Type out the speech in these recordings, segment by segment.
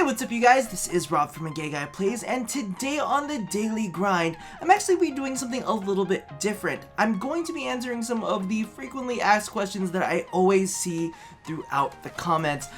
what's up you guys? This is Rob from A Gay Guy Plays, and today on the Daily Grind, I'm actually be doing something a little bit different. I'm going to be answering some of the frequently asked questions that I always see throughout the comments,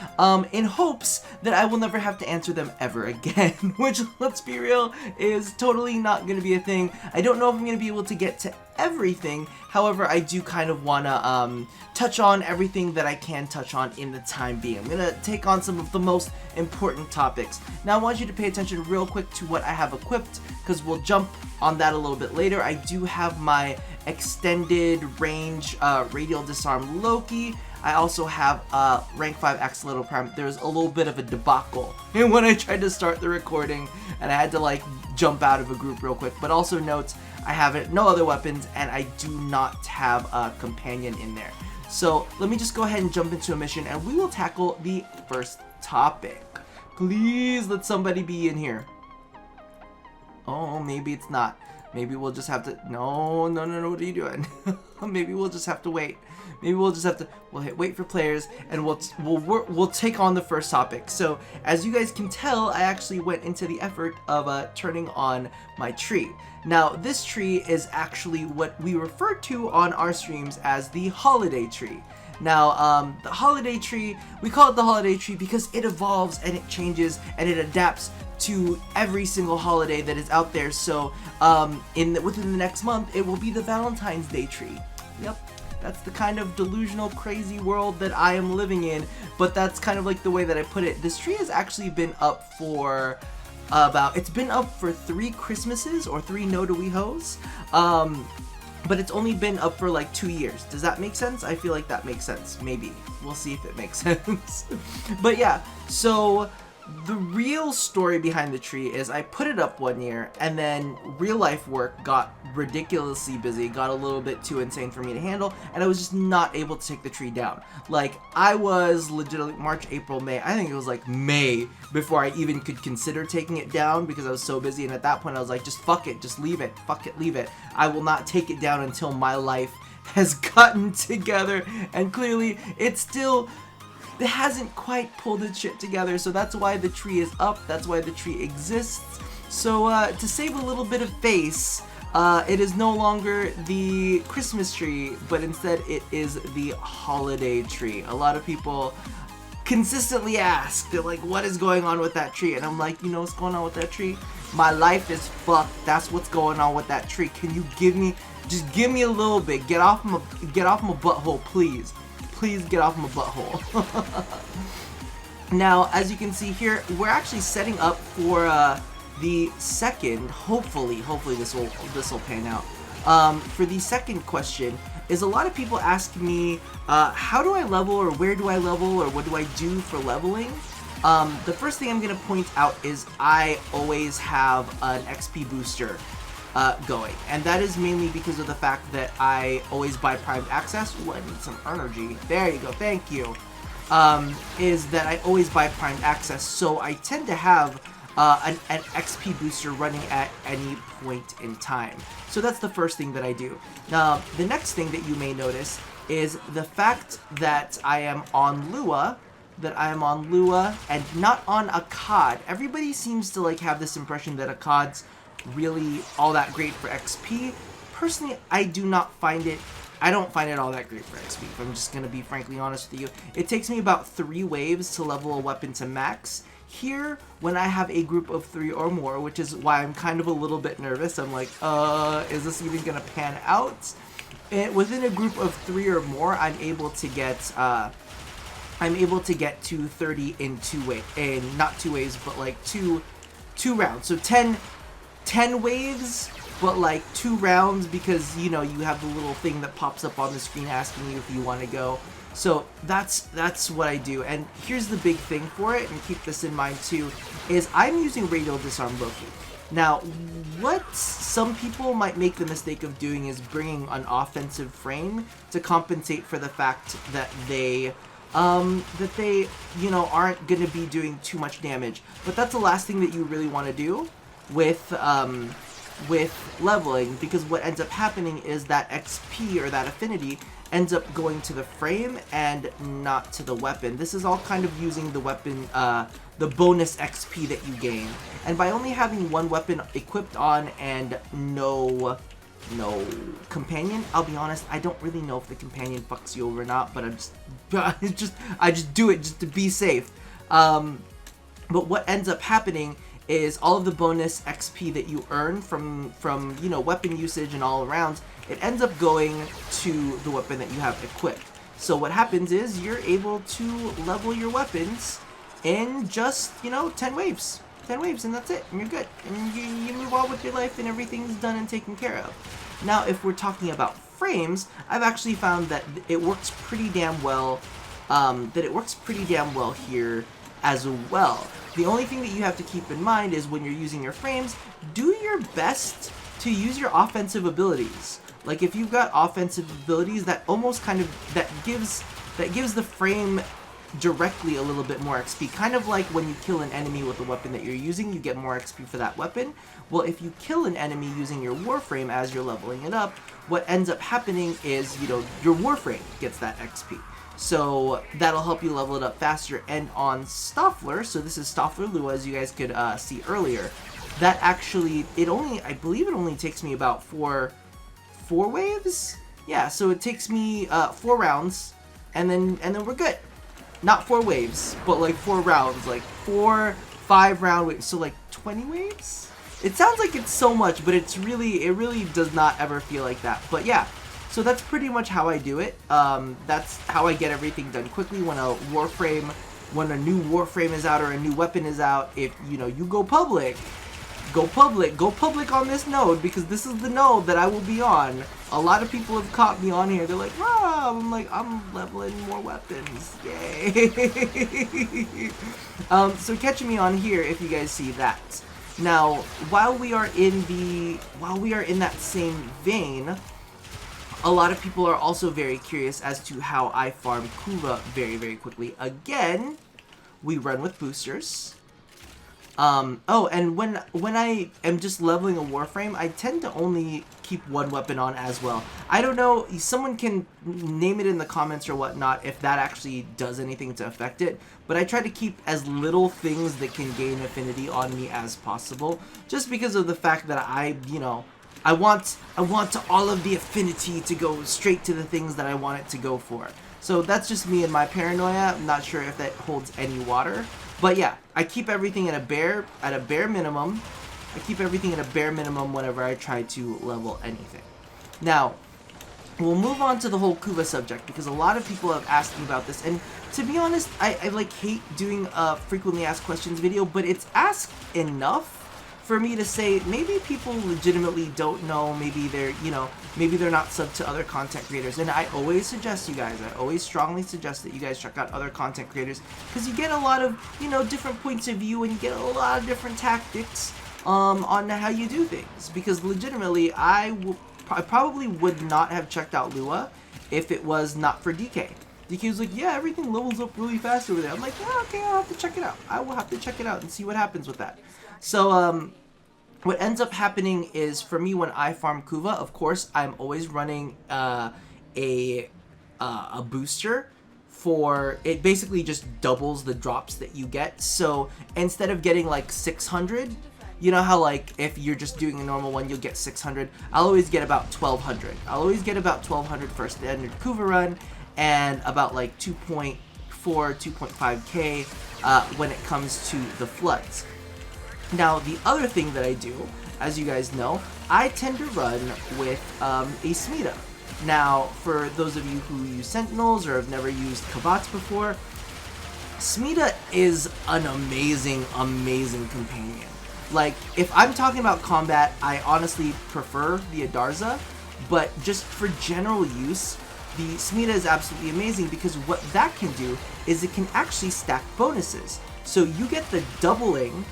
in hopes that I will never have to answer them ever again, which, let's be real, is totally not going to be a thing. I don't know if I'm going to be able to get to everything, however, I do kind of want to touch on everything that I can touch on in the time being. I'm going to take on some of the most important topics. Now I want you to pay attention real quick to what I have equipped, because we'll jump on that a little bit later. I do have my extended range radial disarm Loki. I also have rank 5 Axolotl Prime. There's a little bit of a debacle when I tried to start the recording and I had to like jump out of a group real quick. But also note, I have no other weapons and I do not have a companion in there. So let me just go ahead and jump into a mission and we will tackle the first topic. Please let somebody be in here. Oh, maybe it's not. Maybe we'll just have to, no, what are you doing? Maybe we'll just have to wait. Maybe we'll just have to, we'll hit wait for players and we'll take on the first topic. So as you guys can tell, I actually went into the effort of turning on my tree. Now this tree is actually what we refer to on our streams as the holiday tree. Now, the holiday tree, we call it the holiday tree because it evolves and it changes and it adapts to every single holiday that is out there. So, within the next month, it will be the Valentine's Day tree. Yep, that's the kind of delusional, crazy world that I am living in, but that's kind of like the way that I put it. This tree has actually been up for it's been up for 3 Christmases or 3 No to We Hoes. But it's only been up for like 2 years. Does that make sense? I feel like that makes sense. Maybe. We'll see if it makes sense. But yeah, so the real story behind the tree is I put it up 1 year and then real life work got ridiculously busy, got a little bit too insane for me to handle, and I was just not able to take the tree down. Like, I was legitimately March, April, May, I think it was like May before I even could consider taking it down because I was so busy, and at that point I was like, just fuck it, just leave it, fuck it, leave it. I will not take it down until my life has gotten together, and clearly it hasn't quite pulled its shit together, so that's why the tree is up, that's why the tree exists. So to save a little bit of face, it is no longer the Christmas tree, but instead it is the holiday tree. A lot of people consistently ask, they're like, what is going on with that tree? And I'm like, you know what's going on with that tree? My life is fucked. That's what's going on with that tree. Can you just give me a little bit? Get off my butthole, please. Please get off my butthole. Now, as you can see here, we're actually setting up for the second, hopefully this will pan out. For the second question is a lot of people ask me, how do I level, or where do I level, or what do I do for leveling? The first thing I'm going to point out is I always have an XP booster going, and that is mainly because of the fact that I always buy primed access. Ooh, I need some energy. There you go, thank you. Is that I always buy primed access, so I tend to have an XP booster running at any point in time. So that's the first thing that I do. Now, the next thing that you may notice is the fact that I am on Lua, and not on a COD. Everybody seems to like have this impression that a COD's really all that great for XP. Personally, I don't find it all that great for XP, if I'm just gonna be frankly honest with you. It takes me about 3 waves to level a weapon to max. Here, when I have a group of 3 or more, which is why I'm kind of a little bit nervous, I'm like, is this even gonna pan out? And within a group of 3 or more, I'm able to get to 30 in 2 waves, and not 2 waves, but like two rounds. So 10 waves, but like 2 rounds, because you know you have the little thing that pops up on the screen asking you if you want to go. So that's what I do. And here's the big thing for it, and keep this in mind too, is I'm using radial disarm Loki. Now, what some people might make the mistake of doing is bringing an offensive frame to compensate for the fact that they you know, aren't going to be doing too much damage. But that's the last thing that you really want to do with with leveling, because what ends up happening is that XP or that affinity ends up going to the frame and not to the weapon. This is all kind of using the weapon, the bonus XP that you gain. And by only having one weapon equipped on and no companion, I'll be honest, I don't really know if the companion fucks you over or not, but I just do it just to be safe. But what ends up happening is all of the bonus XP that you earn from you know, weapon usage and all around, it ends up going to the weapon that you have equipped. So what happens is you're able to level your weapons in just, you know, 10 waves. 10 waves, and that's it, and you're good. And you move on with your life, and everything's done and taken care of. Now, if we're talking about frames, I've actually found that it works pretty damn well, here as well. The only thing that you have to keep in mind is when you're using your frames, do your best to use your offensive abilities. Like, if you've got offensive abilities, that almost kind of, that gives the frame directly a little bit more XP. Kind of like when you kill an enemy with the weapon that you're using, you get more XP for that weapon. Well, if you kill an enemy using your Warframe as you're leveling it up, what ends up happening is, you know, your Warframe gets that XP. So that'll help you level it up faster. And on Stoffler, so this is Stoffler Lua, as you guys could see earlier, that actually, I believe it only takes me about four waves? Yeah, so it takes me 4 rounds, and then we're good. Not 4 waves, but like 4 rounds, like 4-5 round waves, so like 20 waves? It sounds like it's so much, but it really does not ever feel like that. But yeah, so that's pretty much how I do it. That's how I get everything done quickly when a new Warframe is out or a new weapon is out. If, you know, you go public on this node, because this is the node that I will be on. A lot of people have caught me on here. They're like, Rob, I'm like, I'm leveling more weapons. Yay. So catching me on here if you guys see that. Now, while we are in that same vein, a lot of people are also very curious as to how I farm Kuva very, very quickly. Again, we run with boosters. Oh, and when I am just leveling a Warframe, I tend to only keep one weapon on as well. I don't know, someone can name it in the comments or whatnot if that actually does anything to affect it, but I try to keep as little things that can gain affinity on me as possible, just because of the fact that I want all of the affinity to go straight to the things that I want it to go for. So that's just me and my paranoia. I'm not sure if that holds any water. But yeah, I keep everything at a bare minimum. I keep everything at a bare minimum whenever I try to level anything. Now, we'll move on to the whole Kuva subject, because a lot of people have asked me about this, and to be honest, I like hate doing a frequently asked questions video, but it's asked enough for me to say maybe people legitimately don't know, maybe they're not subbed to other content creators. And I always suggest I always strongly suggest that you guys check out other content creators, because you get a lot of, you know, different points of view, and you get a lot of different tactics on how you do things. Because legitimately, I probably would not have checked out Lua if it was not for DK. DK was like, yeah, everything levels up really fast over there. I'm like, yeah, okay, I'll have to check it out. I will have to check it out and see what happens with that. So, what ends up happening is, for me, when I farm Kuva, of course, I'm always running a booster. For it basically just doubles the drops that you get. So instead of getting like 600, you know how like if you're just doing a normal one you'll get 600, I'll always get about 1200. I'll always get about 1200 for a standard Kuva run, and about like 2.4, 2.5k when it comes to the floods. Now, the other thing that I do, as you guys know, I tend to run with a Smeeta. Now, for those of you who use Sentinels or have never used Kavats before, Smeeta is an amazing, amazing companion. Like, if I'm talking about combat, I honestly prefer the Adarza, but just for general use, the Smeeta is absolutely amazing, because what that can do is it can actually stack bonuses. So you get the doubling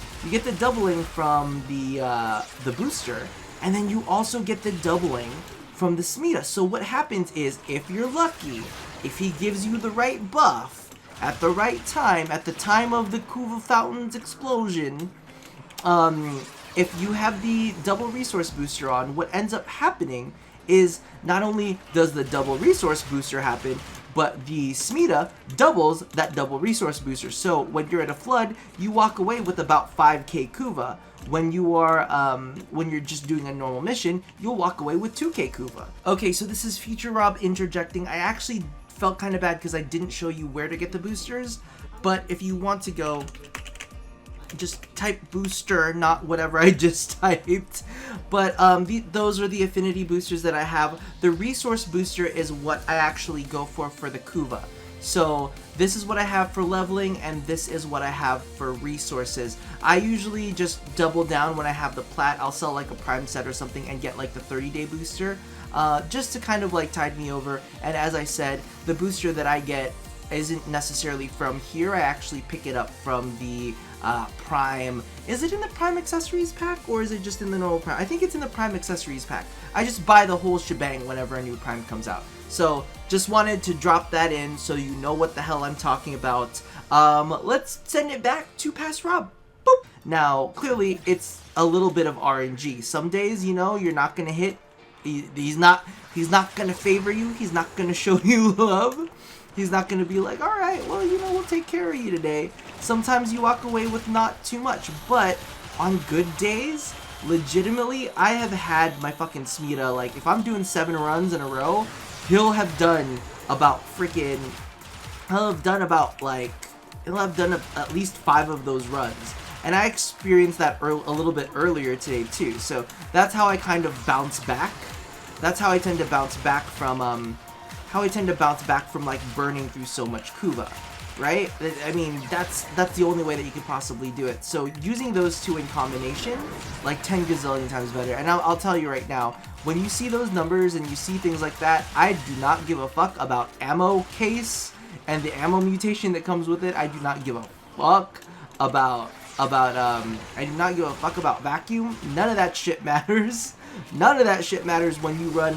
from the booster, and then you also get the doubling from the Smeeta. So what happens is, if you're lucky, if he gives you the right buff at the right time, at the time of the Kuva Fountain's explosion, if you have the double resource booster on, what ends up happening is not only does the double resource booster happen, but the Smeeta doubles that double resource booster. So when you're at a flood, you walk away with about 5k Kuva. When you are, when you're just doing a normal mission, you'll walk away with 2k Kuva. Okay, so this is Future Rob interjecting. I actually felt kind of bad because I didn't show you where to get the boosters, but if you want to go, just type booster, not whatever I just typed. But those are the affinity boosters that I have. The resource booster is what I actually go for the Kuva. So this is what I have for leveling, and this is what I have for resources. I usually just double down when I have the plat. I'll sell like a prime set or something and get like the 30-day booster, just to kind of like tide me over. And as I said, the booster that I get isn't necessarily from here. I actually pick it up from the Prime. Is it in the Prime Accessories pack, or is it just in the normal Prime? I think it's in the Prime Accessories pack. I just buy the whole shebang whenever a new Prime comes out. So just wanted to drop that in so you know what the hell I'm talking about. Let's send it back to Past Rob. Boop. Now, clearly, it's a little bit of RNG. Some days, you know, you're not gonna hit. He's not gonna favor you. He's not gonna show you love. He's not going to be like, all right, well, you know, we'll take care of you today. Sometimes you walk away with not too much, but on good days, legitimately, I have had my fucking Smeeta, like, if I'm doing 7 runs in a row, he'll have done about freaking, he'll have done at least 5 of those runs. And I experienced that a little bit earlier today, too. So that's how I kind of bounce back. That's how I tend to bounce back from, like burning through so much Kuva, right? I mean, that's the only way that you could possibly do it. So using those two in combination, like 10 gazillion times better. And I'll tell you right now, when you see those numbers and you see things like that, I do not give a fuck about ammo case and the ammo mutation that comes with it. I do not give a fuck about I do not give a fuck about vacuum. None of that shit matters. None of that shit matters when you run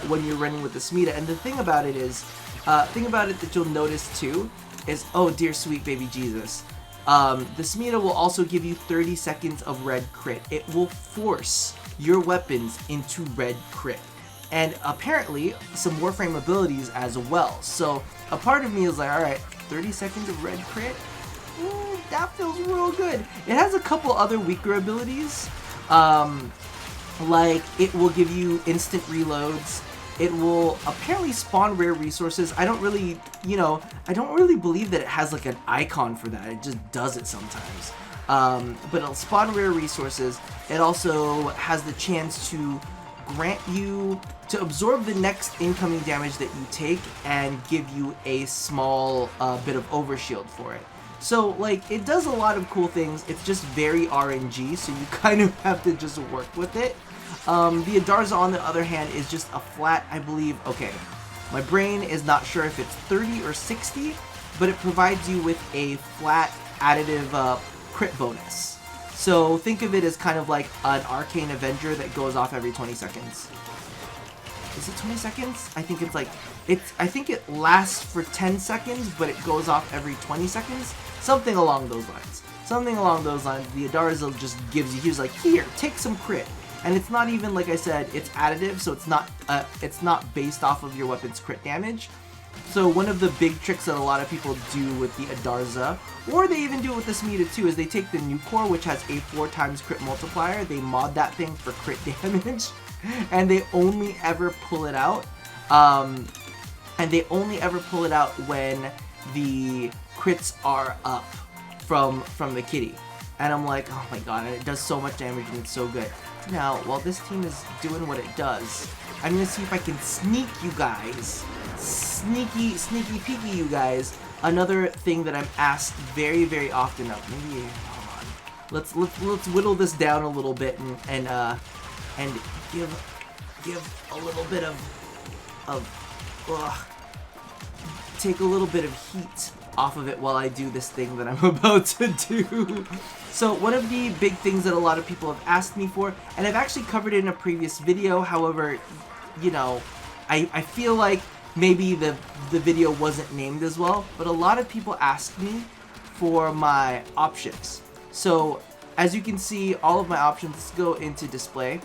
when you're running with the Smeeta. And the thing about it is, that you'll notice too is, oh dear sweet baby Jesus, the Smeeta will also give you 30 seconds of red crit. It will force your weapons into red crit, and apparently some Warframe abilities as well. So a part of me is like, all right, 30 seconds of red crit. That feels real good. It has a couple other weaker abilities. Like, it will give you instant reloads. It will apparently spawn rare resources. I don't really believe that it has like an icon for that. It just does it sometimes. But it'll spawn rare resources. It also has the chance to grant you to absorb the next incoming damage that you take and give you a small bit of overshield for it. So, like, it does a lot of cool things. It's just very RNG, so you kind of have to just work with it. The Adarza, on the other hand, is just a flat, I believe, okay, my brain is not sure if it's 30 or 60, but it provides you with a flat additive crit bonus. So think of it as kind of like an Arcane Avenger that goes off every 20 seconds. Is it 20 seconds? I think it's like, I think it lasts for 10 seconds, but it goes off every 20 seconds. Something along those lines. Something along those lines. The Adarza just gives you, he's like, here, take some crit. And it's not even, like I said, it's additive, so it's not based off of your weapon's crit damage. So one of the big tricks that a lot of people do with the Adarza, or they even do it with the Smeeta too, is they take the new core, which has a 4x crit multiplier, they mod that thing for crit damage, and they only ever pull it out, when the crits are up from the kitty. And I'm like, oh my god, and it does so much damage and it's so good. Now, while this team is doing what it does, I'm gonna see if I can sneak you guys, sneaky peeky you guys, another thing that I'm asked very, very often of. Maybe, hold on. Let's whittle this down a little bit and give a little bit take a little bit of heat off of it while I do this thing that I'm about to do. So one of the big things that a lot of people have asked me for, and I've actually covered it in a previous video, however, you know, I feel like maybe the video wasn't named as well, but a lot of people asked me for my options. So as you can see, all of my options go into display.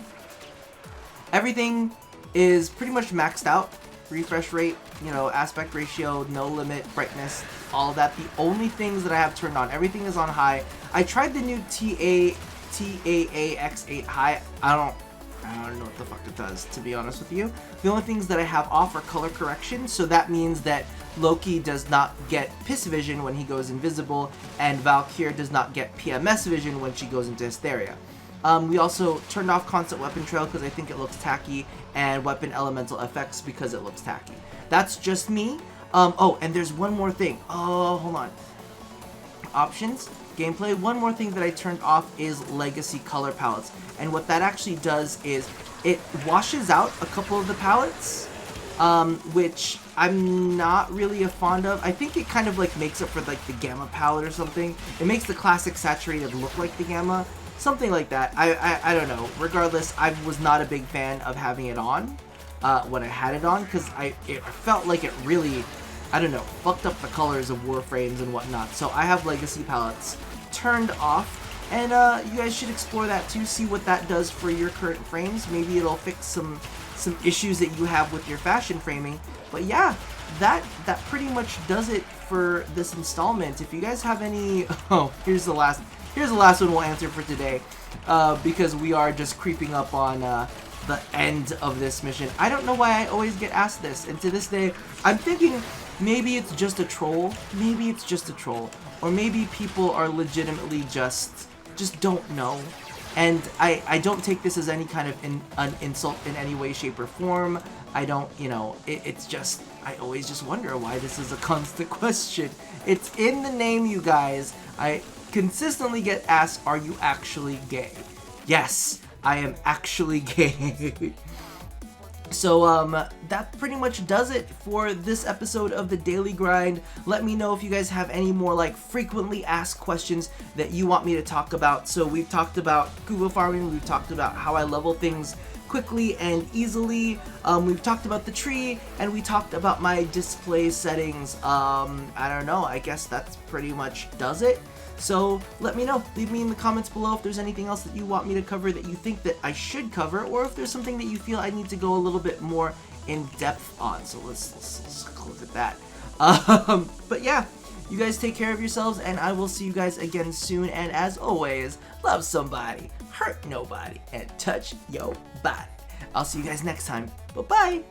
Everything is pretty much maxed out. Refresh rate, you know, aspect ratio, no limit, brightness, all of that. The only things that I have turned on, everything is on high. I tried the new TAAX8 high. I don't know what the fuck it does, to be honest with you. The only things that I have off are color correction, so that means that Loki does not get Piss Vision when he goes invisible, and Valkyrie does not get PMS Vision when she goes into Hysteria. We also turned off Constant Weapon Trail because I think it looks tacky, and Weapon Elemental Effects because it looks tacky. That's just me. Oh, and there's one more thing. Oh, hold on. Options, gameplay. One more thing that I turned off is Legacy Color Palettes. And what that actually does is it washes out a couple of the palettes, which I'm not really a fond of. I think it kind of like makes up for like the Gamma palette or something. It makes the classic saturated look like the Gamma. Something like that. I don't know. Regardless, I was not a big fan of having it on when I had it on, because it felt like it really, I don't know, fucked up the colors of Warframes and whatnot. So I have Legacy palettes turned off, and you guys should explore that too, see what that does for your current frames. Maybe it'll fix some issues that you have with your fashion framing. But yeah, that pretty much does it for this installment. If you guys have any, oh, here's the last one we'll answer for today, because we are just creeping up on the end of this mission. I don't know why I always get asked this, and to this day, I'm thinking maybe it's just a troll, or maybe people are legitimately just don't know. And I don't take this as any kind of an insult in any way, shape, or form. I don't, you know, it's just, I always just wonder why this is a constant question. It's in the name, you guys. I consistently get asked, are you actually gay? Yes, I am actually gay. So that pretty much does it for this episode of the Daily Grind. Let me know if you guys have any more like frequently asked questions that you want me to talk about. So we've talked about Kuva farming, we've talked about how I level things quickly and easily, we've talked about the tree, and we talked about my display settings. I don't know, I guess that's pretty much does it. So let me know, leave me in the comments below if there's anything else that you want me to cover that you think that I should cover, or if there's something that you feel I need to go a little bit more in depth on. So let's look at that. But yeah, you guys take care of yourselves, and I will see you guys again soon. And as always, love somebody, hurt nobody, and touch your body. I'll see you guys next time. Bye-bye.